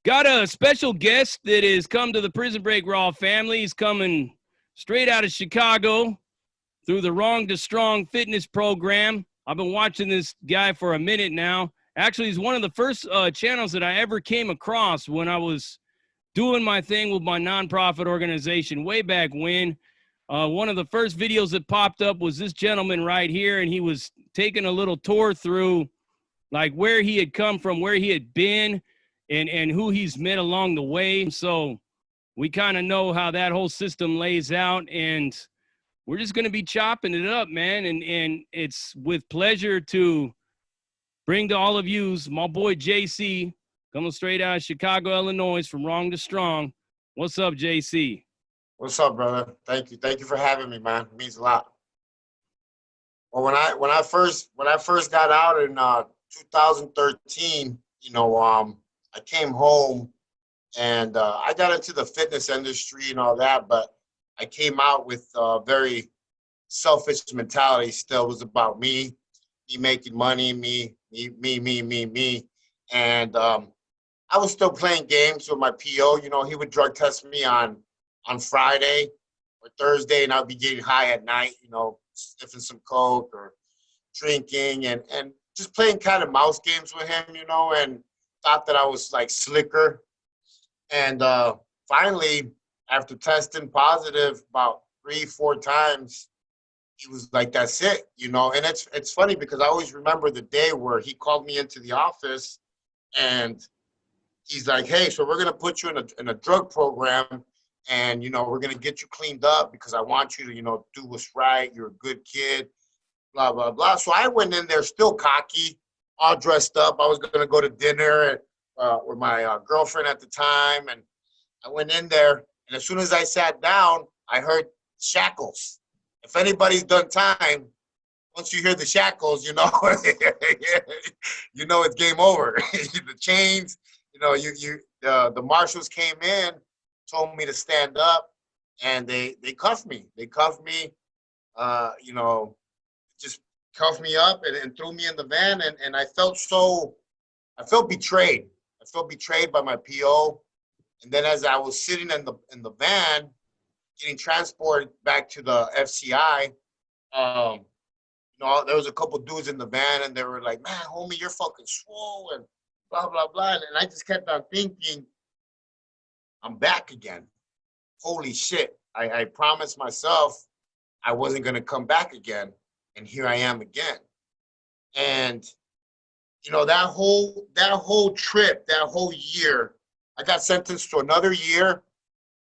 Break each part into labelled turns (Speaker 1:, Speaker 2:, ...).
Speaker 1: Got a special guest that has come to the Prison Break Raw family. He's coming straight out of Chicago through the Wrong to Strong fitness program. I've been watching this guy for a minute now. Actually, he's one of the first channels that I ever came across when I was doing my thing with my nonprofit organization way back when. One of the first videos that popped up was this gentleman right here, and he was taking a little tour through like where he had come from, where he had been, and who he's met along the way. So we kind of know how that whole system lays out, and we're just going to be chopping it up, man. And it's with pleasure to bring to all of you my boy JC, coming straight out of Chicago, Illinois, from Wrong to Strong. What's up, JC?
Speaker 2: What's up, brother? Thank you for having me, man. It means a lot. Well, when I first got out in 2013, I came home and I got into the fitness industry and all that, but I came out with a very selfish mentality. Still, it was about me making money, me, and I was still playing games with my PO. He would drug test me on Friday or Thursday, and I'd be getting high at night. Sniffing some coke or drinking and just playing kind of mouse games with him. And thought that I was like slicker. And finally, after testing positive about 3-4 times, he was like, "That's it," And it's funny because I always remember the day where he called me into the office, and he's like, "Hey, so we're gonna put you in a drug program, and we're gonna get you cleaned up because I want you to do what's right. You're a good kid, blah blah blah." So I went in there still cocky, all dressed up. I was gonna go to dinner with my girlfriend at the time, and I went in there, and as soon as I sat down, I heard shackles. If anybody's done time, once you hear the shackles, it's game over. The chains, the marshals came in, told me to stand up, and they cuffed me. They cuffed me, just cuffed me up and threw me in the van, and I felt betrayed. I felt betrayed by my PO. And then as I was sitting in the van, getting transported back to the FCI, there was a couple dudes in the van, and they were like, "Man, homie, you're fucking swole," and blah, blah, blah. And I just kept on thinking, I'm back again. Holy shit. I promised myself I wasn't going to come back again. And here I am again. And, that whole trip, that whole year, I got sentenced to another year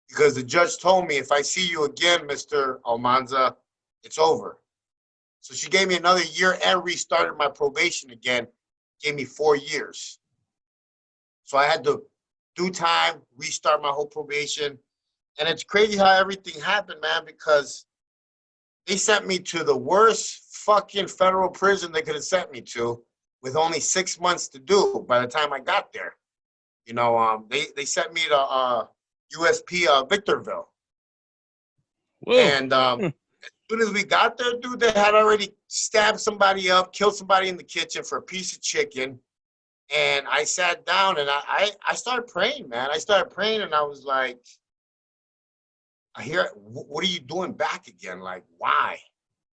Speaker 2: because the judge told me, if I see you again, Mr. Almanza, it's over. So she gave me another year and restarted my probation again, gave me 4 years. So I had to do time, restart my whole probation. And it's crazy how everything happened, man, because they sent me to the worst fucking federal prison they could have sent me to with only 6 months to do by the time I got there. They sent me to USP Victorville.
Speaker 1: Whoa.
Speaker 2: And as soon as we got there, dude, they had already stabbed somebody up, killed somebody in the kitchen for a piece of chicken. And I sat down and I started praying, man. I started praying and I was like, what are you doing back again? Like, why?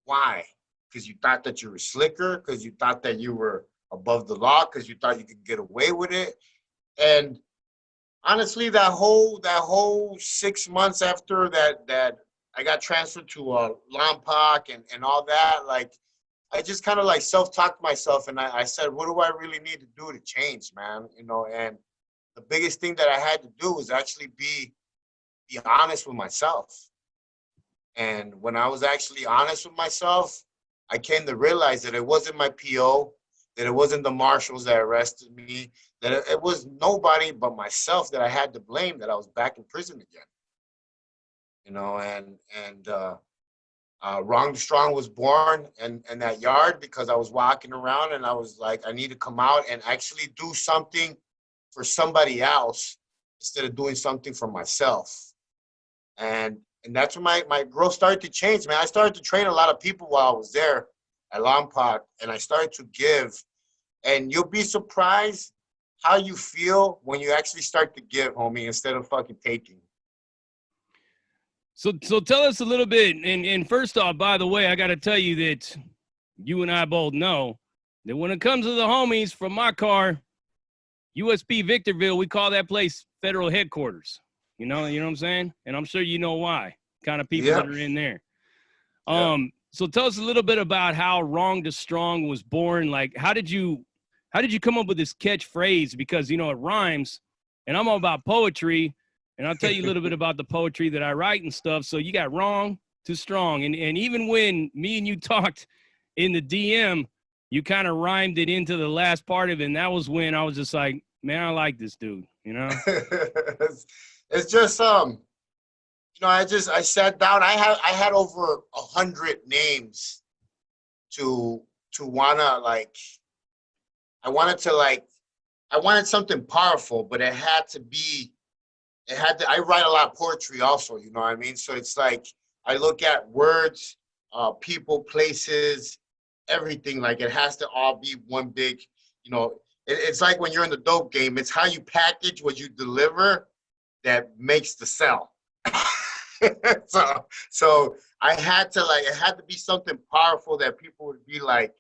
Speaker 2: Why? Because you thought that you were slicker? Because you thought that you were above the law? Because you thought you could get away with it? And honestly, that whole 6 months after that I got transferred to Lompoc and all that, like, I just kind of like self-talked myself, and I said, what do I really need to do to change, man? And the biggest thing that I had to do was actually be honest with myself. And when I was actually honest with myself, I came to realize that it wasn't my PO, that it wasn't the marshals that arrested me, that it was nobody but myself that I had to blame that I was back in prison again. Wrong to Strong was born in that yard because I was walking around and I was like, I need to come out and actually do something for somebody else instead of doing something for myself. And that's when my growth started to change, man. I started to train a lot of people while I was there at Lompoc, and I started to give. And you'll be surprised how you feel when you actually start to give, homie, instead of fucking taking.
Speaker 1: So tell us a little bit. And first off, by the way, I got to tell you that you and I both know that when it comes to the homies from my car, USB Victorville, we call that place federal headquarters. You know what I'm saying? And I'm sure you know why. Kind of people that are in there. So tell us a little bit about how Wrong to Strong was born. Like, how did you come up with this catchphrase? Because, you know, it rhymes, and I'm all about poetry, and I'll tell you a little bit about the poetry that I write and stuff. So you got Wrong to Strong. And even when me and you talked in the DM, you kind of rhymed it into the last part of it. And that was when I was just like, man, I like this dude, you know?
Speaker 2: It's just, you know, I sat down. I had over 100 names to wanna, like, I wanted something powerful, but I write a lot of poetry also, you know what I mean? So it's like, I look at words, people, places, everything. Like, it has to all be one big, you know, it's like when you're in the dope game, it's how you package what you deliver that makes the sell. so it had to be something powerful that people would be like,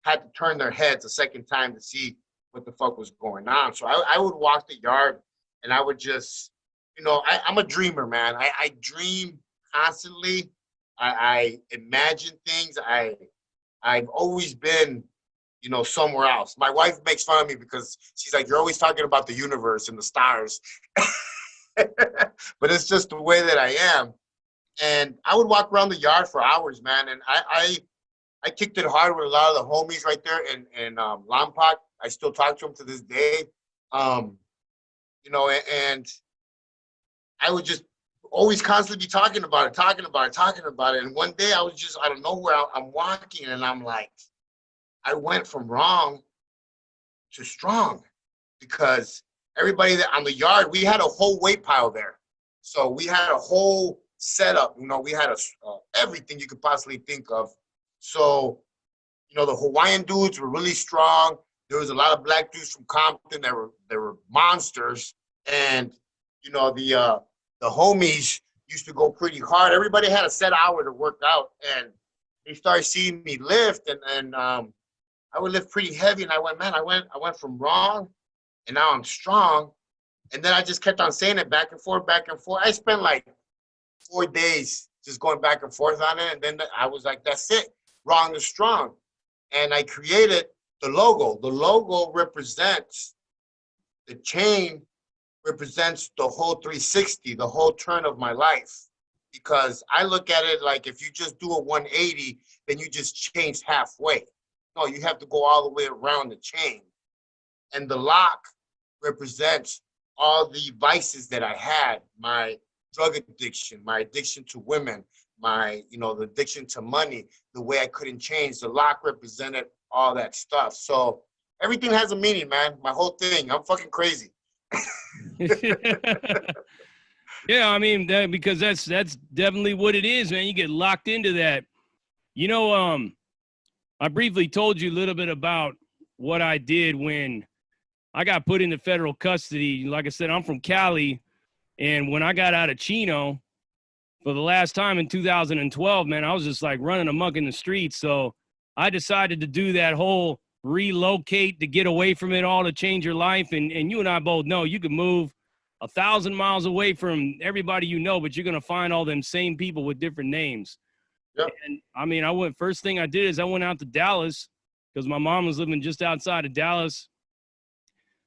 Speaker 2: had to turn their heads a second time to see what the fuck was going on. So I would walk the yard and I would just, you know, I'm a dreamer, man. I dream constantly. I imagine things. I've always been, you know, somewhere else. My wife makes fun of me because she's like, you're always talking about the universe and the stars. But it's just the way that I am. And I would walk around the yard for hours, man. And I kicked it hard with a lot of the homies right there in Lompoc. I still talk to them to this day. You know, and I would just always constantly be talking about it. And one day I was just out of nowhere, I'm walking and I'm like, I went from wrong to strong, because everybody that on the yard, we had a whole weight pile there. So we had a whole setup, you know, we had everything you could possibly think of. So, you know, the Hawaiian dudes were really strong. There was a lot of black dudes from Compton that were monsters. And, you know, the homies used to go pretty hard. Everybody had a set hour to work out, and they started seeing me lift, and I would lift pretty heavy. And I went, man, I went from wrong, and now I'm strong. And then I just kept on saying it back and forth, back and forth. I spent like 4 days just going back and forth on it. And then I was like, that's it, Wrong to Strong. And I created the logo. The logo represents, the chain represents the whole 360, the whole turn of my life. Because I look at it like, if you just do a 180, then you just changed halfway. No, you have to go all the way around the chain. And the lock represents all the vices that I had, my drug addiction, my addiction to women, my, you know, the addiction to money, the way I couldn't change. The lock represented all that stuff. So everything has a meaning, man. My whole thing. I'm fucking crazy.
Speaker 1: Yeah, I mean, because that's definitely what it is, man. You get locked into that. You know, I briefly told you a little bit about what I did when I got put into federal custody. Like I said, I'm from Cali, and when I got out of Chino for the last time in 2012, man, I was just like running amok in the streets. So I decided to do that whole relocate, to get away from it all, to change your life. And you and I both know you can move 1,000 miles away from everybody you know, but you're going to find all them same people with different names.
Speaker 2: Yep.
Speaker 1: And I mean, first thing I did is I went out to Dallas, because my mom was living just outside of Dallas.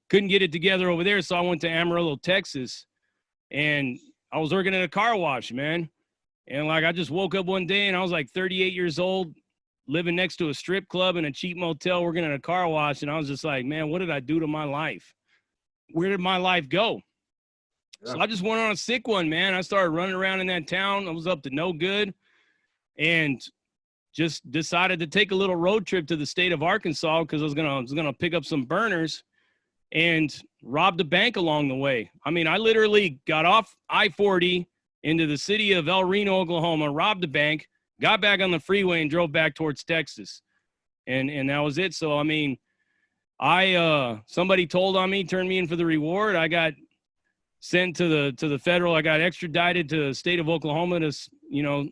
Speaker 1: Couldn't get it together over there, so I went to Amarillo, Texas, and I was working at a car wash, man. And like, I just woke up one day and I was like 38 years old, living next to a strip club and a cheap motel, working at a car wash. And I was just like, man, what did I do to my life? Where did my life go? Yeah. So I just went on a sick one, man. I started running around in that town. I was up to no good, and just decided to take a little road trip to the state of Arkansas, because I was gonna pick up some burners and robbed a bank along the way. I mean, I literally got off I-40 into the city of El Reno, Oklahoma, robbed a bank, got back on the freeway, and drove back towards Texas. And that was it. So, I mean, Somebody told on me, turned me in for the reward. I got sent to the federal. I got extradited to the state of Oklahoma to,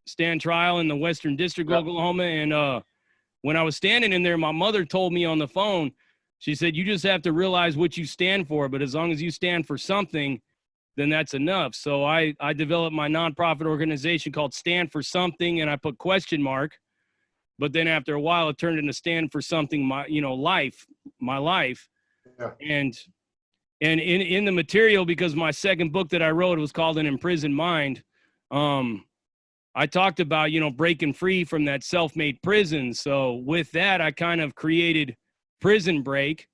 Speaker 1: stand trial in the Western District of Oklahoma. And when I was standing in there, my mother told me on the phone, she said, you just have to realize what you stand for. But as long as you stand for something, then that's enough. So I developed my nonprofit organization called Stand for Something, and I put question mark. But then after a while, it turned into Stand for Something, my life.
Speaker 2: Yeah.
Speaker 1: And in the material, because my second book that I wrote was called An Imprisoned Mind, I talked about, breaking free from that self-made prison. So with that, I kind of created Prison Break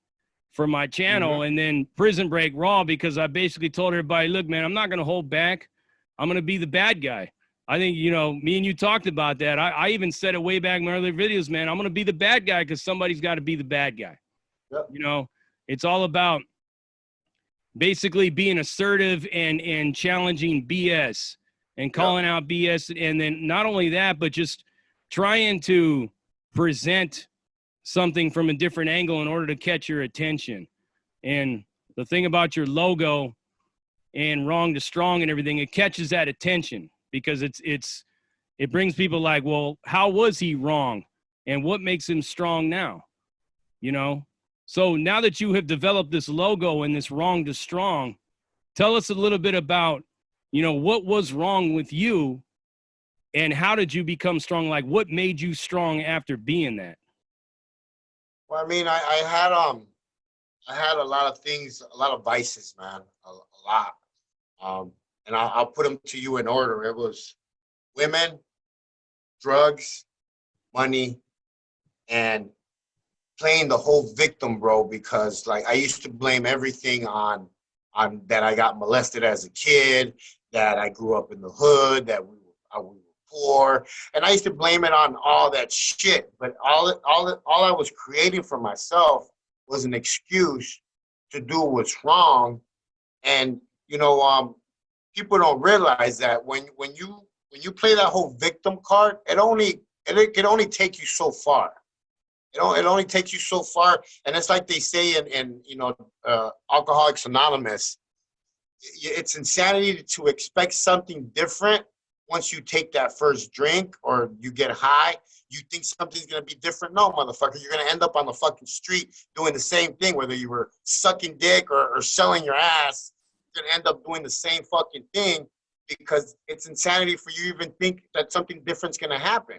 Speaker 1: for my channel, and then Prison Break Raw, because I basically told everybody, look, man, I'm not going to hold back. I'm going to be the bad guy. I think, me and you talked about that. I even said it way back in my earlier videos, man. I'm going to be the bad guy because somebody's got to be the bad guy. Yep. It's all about basically being assertive and challenging BS and calling out BS. And then not only that, but just trying to present something from a different angle in order to catch your attention. And the thing about your logo and Wrong to Strong and everything, it catches that attention because it brings people like, well, how was he wrong? And what makes him strong now? So now that you have developed this logo and this Wrong to Strong, tell us a little bit about, what was wrong with you and how did you become strong? Like, what made you strong after being that?
Speaker 2: Well, I mean, I had a lot of things, a lot of vices, man, a lot. And I'll put them to you in order. It was women, drugs, money, and playing the whole victim, bro, because like I used to blame everything on that I got molested as a kid, that I grew up in the hood, that we were poor, and I used to blame it on all that shit. But all I was creating for myself was an excuse to do what's wrong. And people don't realize that when you play that whole victim card, it can only take you so far. It only takes you so far, and it's like they say in Alcoholics Anonymous, it's insanity to expect something different once you take that first drink or you get high. You think something's gonna be different? No, motherfucker, you're gonna end up on the fucking street doing the same thing, whether you were sucking dick or selling your ass. You're gonna end up doing the same fucking thing because it's insanity for you to even think that something different's gonna happen.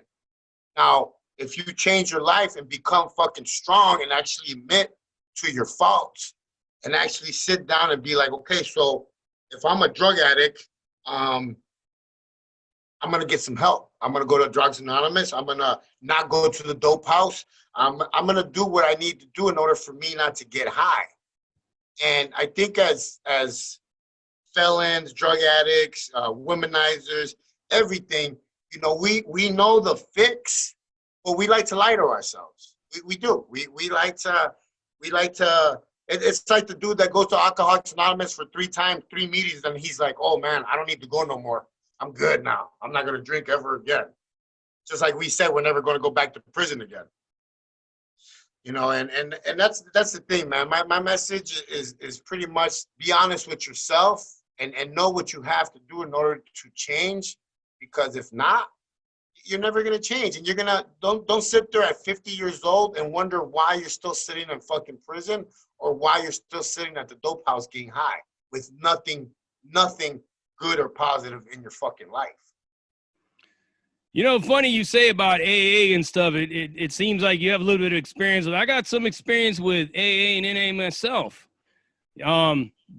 Speaker 2: Now, if you change your life and become fucking strong and actually admit to your faults and actually sit down and be like, okay, so if I'm a drug addict, I'm going to get some help. I'm going to go to Drugs Anonymous. I'm going to not go to the dope house. I'm going to do what I need to do in order for me not to get high. And I think as felons, drug addicts, womanizers, everything, we know the fix, but we like to lie to ourselves. We do. We like to, it's like the dude that goes to Alcoholics Anonymous for 3 meetings, and he's like, oh man, I don't need to go no more. I'm good now. I'm not going to drink ever again. Just like we said, we're never going to go back to prison again. And that's the thing, man. My message is pretty much be honest with yourself and know what you have to do in order to change, because if not, you're never going to change. And you're going to, don't sit there at 50 years old and wonder why you're still sitting in fucking prison or why you're still sitting at the dope house getting high with nothing good or positive in your fucking life.
Speaker 1: Funny you say about AA and stuff. It seems like you have a little bit of experience. I got some experience with AA and NA myself.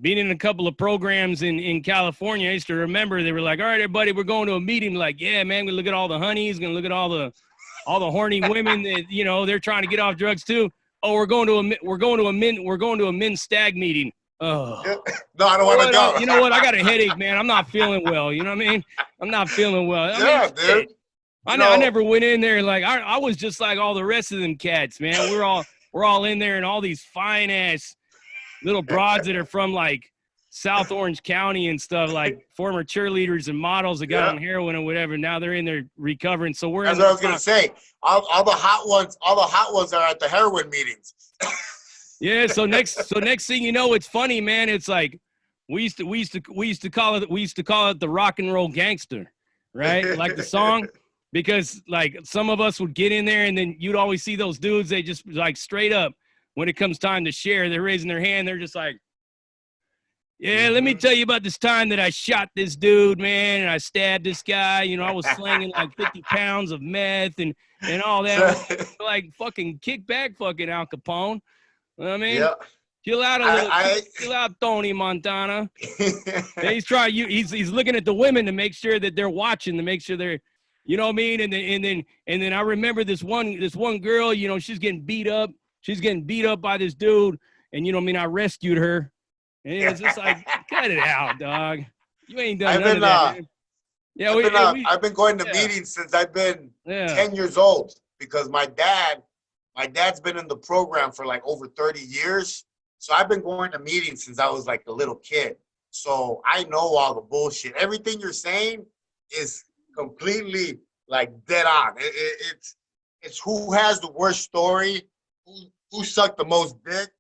Speaker 1: Being in a couple of programs in California, I used to remember they were like, all right, everybody, we're going to a meeting. Like, yeah, man, we look at all the honeys, gonna look at all the horny women that, they're trying to get off drugs too. Oh, we're going to a men's stag meeting. Oh,
Speaker 2: no, I don't want to go.
Speaker 1: You know what? I got a headache, man. I'm not feeling well. You know what I mean? I'm not feeling well.
Speaker 2: Dude.
Speaker 1: I never went in there like I was just like all the rest of them cats, man. We're all in there and all these fine ass little broads that are from like South Orange County and stuff, like former cheerleaders and models that got on heroin or whatever. Now they're in there recovering. So we're
Speaker 2: That's what I was gonna say. All the hot ones are at the heroin meetings.
Speaker 1: Yeah. So next thing you know, it's funny, man. It's like we used to call it the rock and roll gangster, right? Like the song, because like some of us would get in there and then you'd always see those dudes. They just like straight up when it comes time to share, they're raising their hand. They're just like, yeah, let me tell you about this time that I shot this dude, man, and I stabbed this guy. You know, I was slinging like 50 pounds of meth and all that. Like fucking kick back, fucking Al Capone. You know what I mean?
Speaker 2: Yeah.
Speaker 1: Chill out a little. Chill out, Tony Montana. And he's trying. He's looking at the women to make sure that they're watching, to make sure they're, you know what I mean. And then I remember this one girl. You know, she's getting beat up. She's getting beat up by this dude, and you know what I mean. I rescued her. And it's just like, cut it out, dog. You ain't done none of that, man. Yeah,
Speaker 2: I've been going to meetings since I've been 10 years old because my dad's been in the program for like over 30 years. So I've been going to meetings since I was like a little kid. So I know all the bullshit. Everything you're saying is completely like dead on. It's who has the worst story, who sucked the most dick,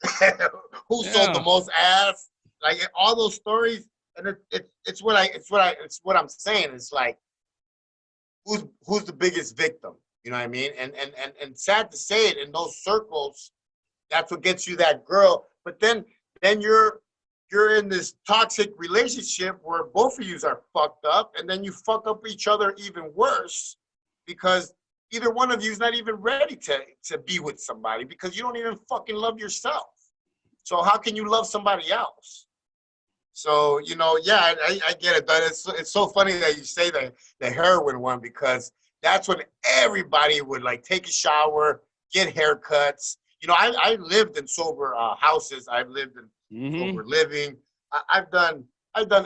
Speaker 2: who sold the most ass. Like all those stories, and it's what I'm saying. It's like who's the biggest victim? You know what I mean? And sad to say it, in those circles, that's what gets you that girl. But then you're in this toxic relationship where both of you are fucked up, and then you fuck up each other even worse because either one of you is not even ready to be with somebody because you don't even fucking love yourself. So how can you love somebody else? So, you know, yeah, I get it, but it's so funny that you say the heroin one because that's when everybody would like take a shower, get haircuts. You know, I lived in sober houses. I've lived in sober living. I've done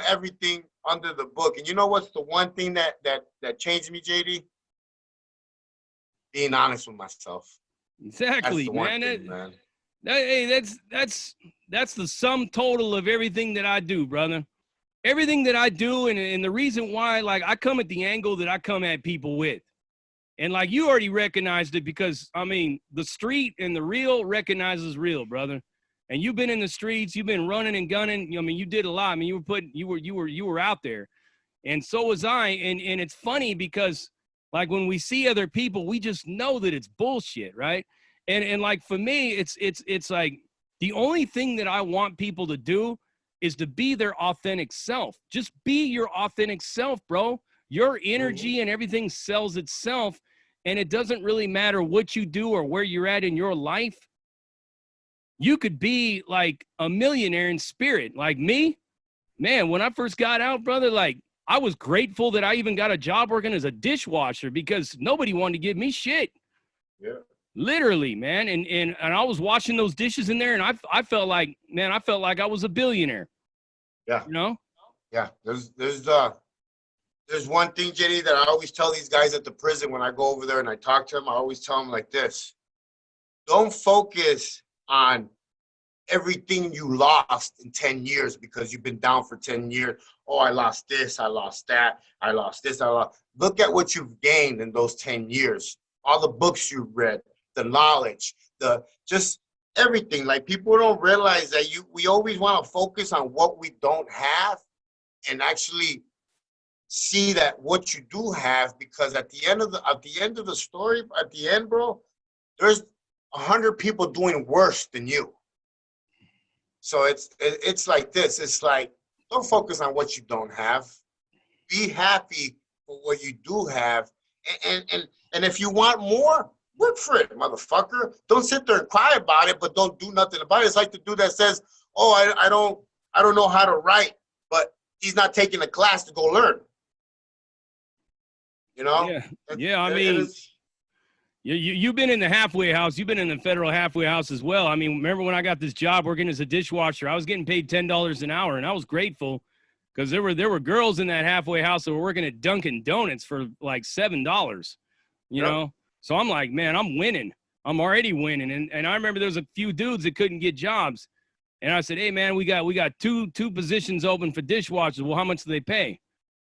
Speaker 2: everything under the book. And you know what's the one thing that changed me, JD? Being honest with myself.
Speaker 1: Exactly, man. Hey, that's the sum total of everything that I do, brother. Everything that I do, and the reason why, like, I come at the angle that I come at people with. And, like, you already recognized it because, I mean, the street and the real recognizes real, brother. And you've been in the streets. You've been running and gunning. I mean, you did a lot. I mean, you were out there. And so was I. And it's funny because, like, when we see other people, we just know that it's bullshit, right? And like for me, it's like the only thing that I want people to do is to be their authentic self. Just be your authentic self, bro. Your energy and everything sells itself, and it doesn't really matter what you do or where you're at in your life. You could be like a millionaire in spirit, like me. Man, when I first got out, brother, like I was grateful that I even got a job working as a dishwasher because nobody wanted to give me shit.
Speaker 2: Yeah.
Speaker 1: Literally, man. And I was washing those dishes in there, and I felt like, man, I felt like I was a billionaire.
Speaker 2: Yeah.
Speaker 1: You know?
Speaker 2: Yeah. There's one thing, JD, that I always tell these guys at the prison when I go over there and I talk to them. I always tell them like this: don't focus on everything you lost in 10 years because you've been down for 10 years. Oh, I lost this, I lost that, I lost this, I lost. Look at what you've gained in those 10 years. All the books you've read, the knowledge, the just everything. Like people don't realize that we always want to focus on what we don't have and actually see that what you do have, because at the end of the story, at the end, bro, there's 100 people doing worse than you. So it's like this. It's like, don't focus on what you don't have. Be happy for what you do have. And if you want more, work for it, motherfucker. Don't sit there and cry about it, but don't do nothing about it. It's like the dude that says, "Oh, I don't know how to write," but he's not taking a class to go learn. You know?
Speaker 1: Yeah. I mean, you've been in the halfway house. You've been in the federal halfway house as well. I mean, remember when I got this job working as a dishwasher? I was getting paid $10 an hour, and I was grateful because there were girls in that halfway house that were working at Dunkin' Donuts for like $7. You know? So I'm like, man, I'm winning. I'm already winning. And I remember there was a few dudes that couldn't get jobs. And I said, hey, man, we got two positions open for dishwashers. Well, how much do they pay?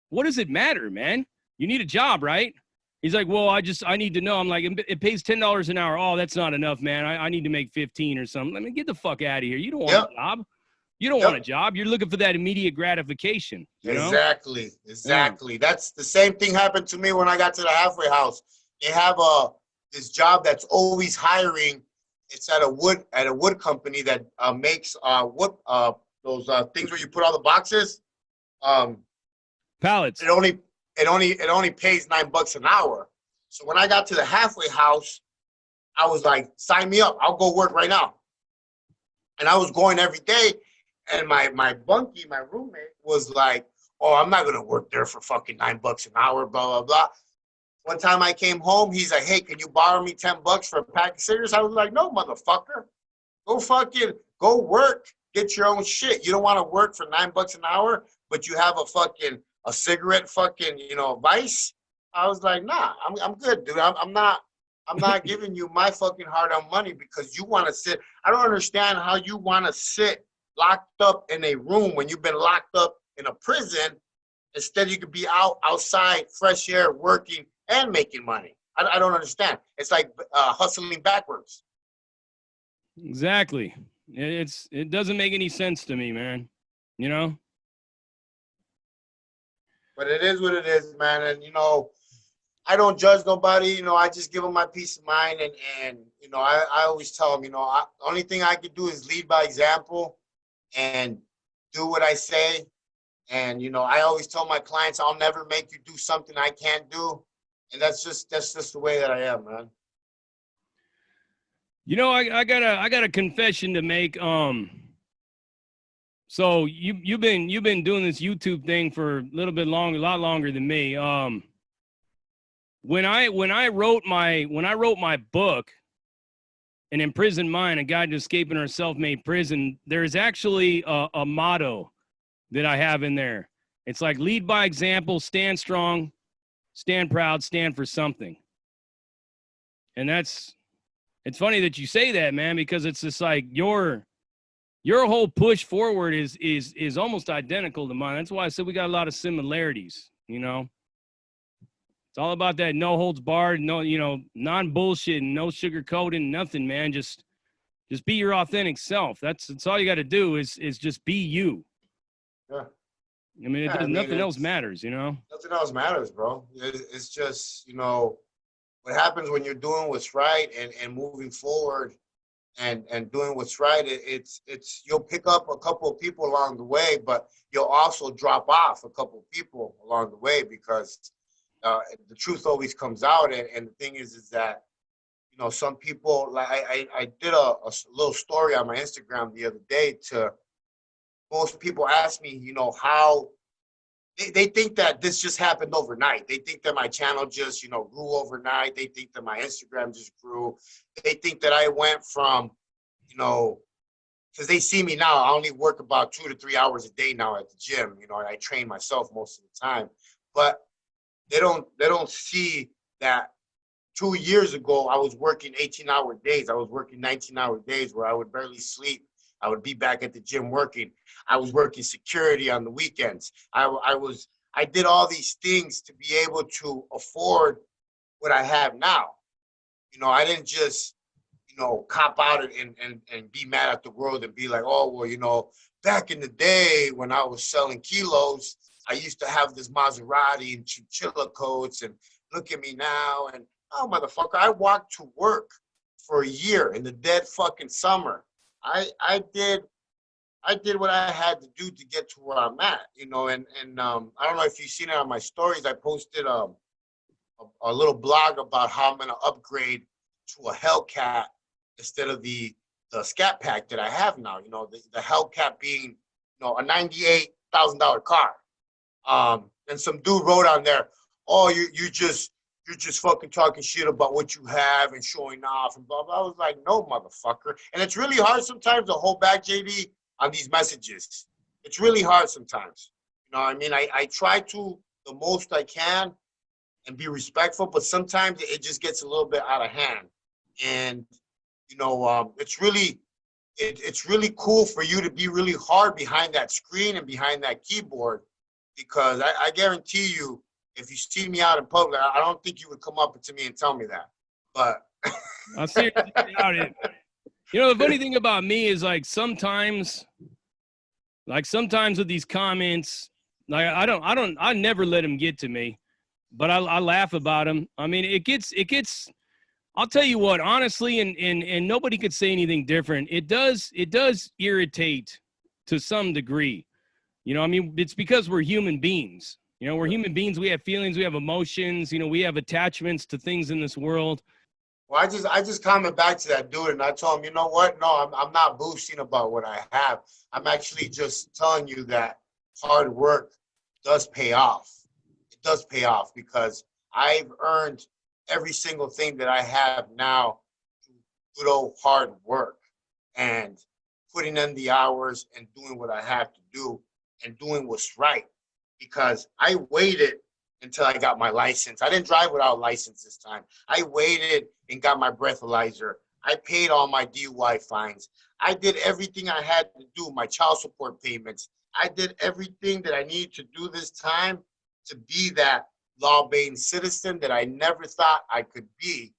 Speaker 1: What does it matter, man? You need a job, right? He's like, well, I need to know. I'm like, it pays $10 an hour. Oh, that's not enough, man. I need to make 15 or something. Let me get the fuck out of here. You don't want a job. You don't want a job. You're looking for that immediate gratification. You know?
Speaker 2: Exactly. That's the same thing happened to me when I got to the halfway house. They have this job that's always hiring. It's at a wood company that makes wood those things where you put all the boxes.
Speaker 1: Pallets.
Speaker 2: It only pays $9 an hour. So when I got to the halfway house, I was like, sign me up. I'll go work right now. And I was going every day. And my bunkie, my roommate, was like, oh, I'm not going to work there for fucking $9 an hour, blah, blah, blah. One time I came home, he's like, hey, can you borrow me $10 for a pack of cigarettes? I was like, no, motherfucker. Go work. Get your own shit. You don't want to work for $9 an hour, but you have a cigarette vice. I was like, nah, I'm good, dude. I'm not giving you my fucking hard-earned money because you want to sit. I don't understand how you want to sit locked up in a room when you've been locked up in a prison. Instead, you could be outside, fresh air, working and making money. I don't understand. It's like hustling backwards.
Speaker 1: Exactly. It doesn't make any sense to me, man. You know?
Speaker 2: But it is what it is, man. And, I don't judge nobody. I just give them my peace of mind. And I always tell them, only thing I can do is lead by example and do what I say. And, I always tell my clients, I'll never make you do something I can't do. And that's just the way that I am, man.
Speaker 1: I got a confession to make. So you've been doing this YouTube thing for a little bit longer, a lot longer than me. When I wrote my book, An Imprisoned Mind, A Guide to Escaping Our Self-Made Prison, there's actually a motto that I have in there. It's like, lead by example, stand strong, stand proud, stand for something. And it's funny that you say that, man, because it's just like your whole push forward is almost identical to mine. That's why I said we got a lot of similarities, It's all about that no holds barred, no, non-bullshit, no sugarcoating, nothing, man. Just be your authentic self. That's all you got to do is just be you.
Speaker 2: Yeah.
Speaker 1: I mean, nothing else matters,
Speaker 2: Nothing else matters, bro. It's just, what happens when you're doing what's right and moving forward and doing what's right, it's you'll pick up a couple of people along the way, but you'll also drop off a couple of people along the way because the truth always comes out. And the thing is that, some people, like I did a little story on my Instagram the other day. Most people ask me, how they think that this just happened overnight. They think that my channel just, grew overnight. They think that my Instagram just grew. They think that I went from, because they see me now, I only work about 2 to 3 hours a day now at the gym, and I train myself most of the time. But they don't see that 2 years ago, I was working 18-hour days. I was working 19-hour days where I would barely sleep. I would be back at the gym working. I was working security on the weekends. I did all these things to be able to afford what I have now. I didn't just, cop out and be mad at the world and be like, oh, well, back in the day when I was selling kilos, I used to have this Maserati and chinchilla coats, and look at me now. And oh, motherfucker, I walked to work for a year in the dead fucking summer. I did what I had to do to get to where I'm at, and I don't know if you've seen it on my stories. I posted a little blog about how I'm gonna upgrade to a Hellcat instead of the Scat Pack that I have now. The Hellcat being a $98,000 car. And some dude wrote on there, oh, you're just fucking talking shit about what you have and showing off and blah, blah. I was like, no, motherfucker. And it's really hard sometimes to hold back, JD, on these messages. It's really hard sometimes. I try to the most I can and be respectful, but sometimes it just gets a little bit out of hand. And, it's really it's really cool for you to be really hard behind that screen and behind that keyboard, because I guarantee you, if you see me out in public, I don't think you would come up to me and tell me that. But
Speaker 1: I seriously doubt it. You know, the funny thing about me is like sometimes with these comments, like I never let them get to me, but I laugh about them. I mean, it gets. I'll tell you what, honestly, and nobody could say anything different. It does irritate to some degree. You know, I mean, it's because we're human beings. You know, we're human beings. We have feelings. We have emotions. You know, we have attachments to things in this world.
Speaker 2: well, I just comment back to that dude, and I told him, you know what? No, I'm not boasting about what I have. I'm actually just telling you that hard work does pay off. It does pay off because I've earned every single thing that I have now through good old hard work and putting in the hours and doing what I have to do and doing what's right. Because I waited until I got my license. I didn't drive without a license this time. I waited and got my breathalyzer. I paid all my DUI fines. I did everything I had to do, my child support payments. I did everything that I needed to do this time to be that law-abiding citizen that I never thought I could be,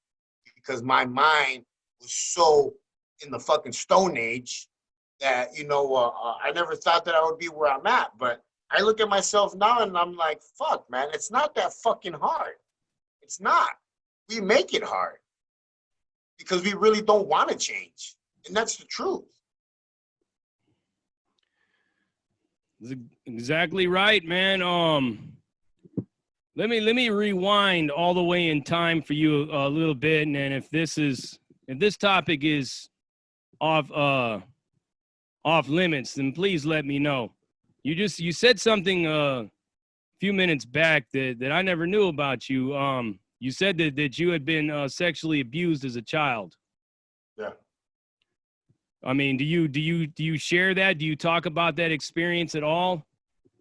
Speaker 2: because my mind was so in the fucking Stone Age that, I never thought that I would be where I'm at. But I look at myself now and I'm like, fuck, man, it's not that fucking hard. It's not. We make it hard because we really don't want to change. And that's the truth.
Speaker 1: Exactly right, man. Let me rewind all the way in time for you a little bit, and then if this topic is off limits, then please let me know. You said something a few minutes back that I never knew about you. You said that you had been sexually abused as a child.
Speaker 2: Yeah.
Speaker 1: I mean, do you share that? Do you talk about that experience at all?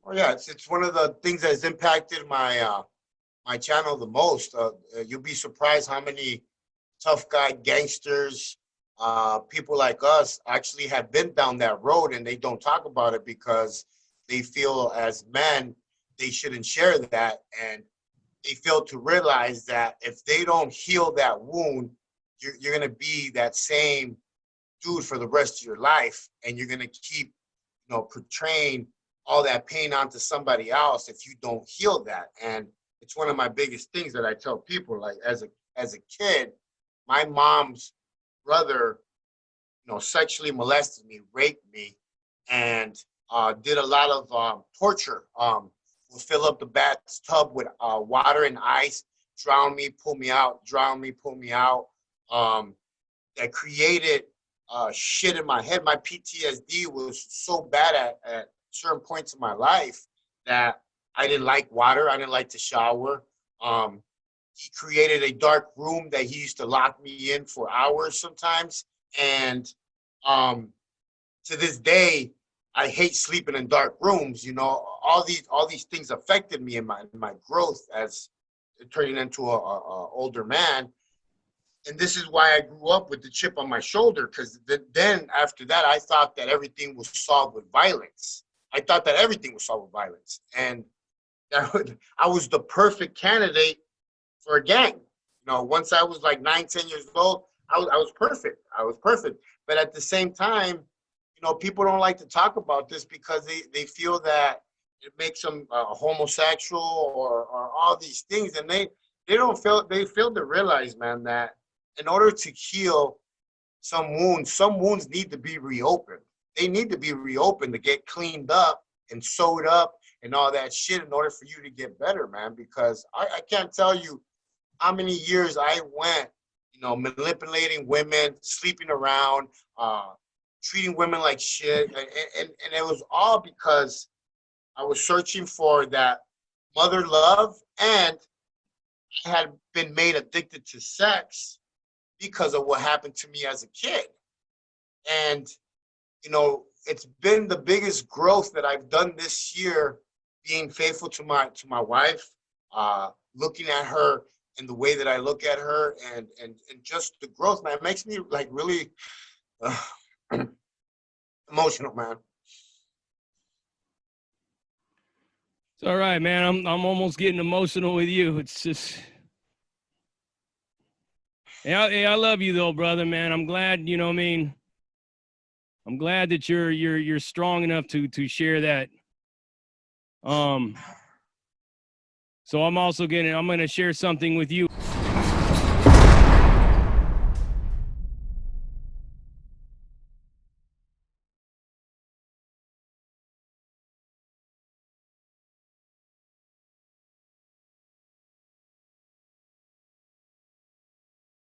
Speaker 2: Oh yeah, it's one of the things that has impacted my channel the most. You'll be surprised how many tough guy gangsters, people like us, actually have been down that road, and they don't talk about it because they feel as men they shouldn't share that, and they fail to realize that if they don't heal that wound, you're gonna be that same dude for the rest of your life, and you're gonna keep, portraying all that pain onto somebody else if you don't heal that. And it's one of my biggest things that I tell people. Like as a kid, my mom's brother, sexually molested me, raped me, and did a lot of torture. Would fill up the bathtub with water and ice, drown me, pull me out, drown me, pull me out. That created shit in my head. My PTSD was so bad at certain points in my life that I didn't like water. I didn't like to shower. He created a dark room that he used to lock me in for hours sometimes. And to this day, I hate sleeping in dark rooms. All these things affected me in my growth as turning into a older man. And this is why I grew up with the chip on my shoulder, because then after that, I thought that everything was solved with violence. I thought that everything was solved with violence. And I was the perfect candidate for a gang. Once I was like 9, 10 years old, I was perfect. I was perfect. But at the same time, people don't like to talk about this because they feel that it makes them homosexual or all these things. And they fail to realize, man, that in order to heal some wounds need to be reopened. They need to be reopened to get cleaned up and sewed up and all that shit in order for you to get better, man. Because I can't tell you how many years I went, manipulating women, sleeping around, treating women like shit. And it was all because I was searching for that mother love, and I had been made addicted to sex because of what happened to me as a kid. And, it's been the biggest growth that I've done this year, being faithful to my wife, looking at her in the way that I look at her, and just the growth, man. It makes me like really emotional, man.
Speaker 1: It's all right, man. I'm almost getting emotional with you. It's just, yeah, I love you though, brother, man. I'm glad, you know what I mean. I'm glad that you're strong enough to share that. So I'm gonna share something with you.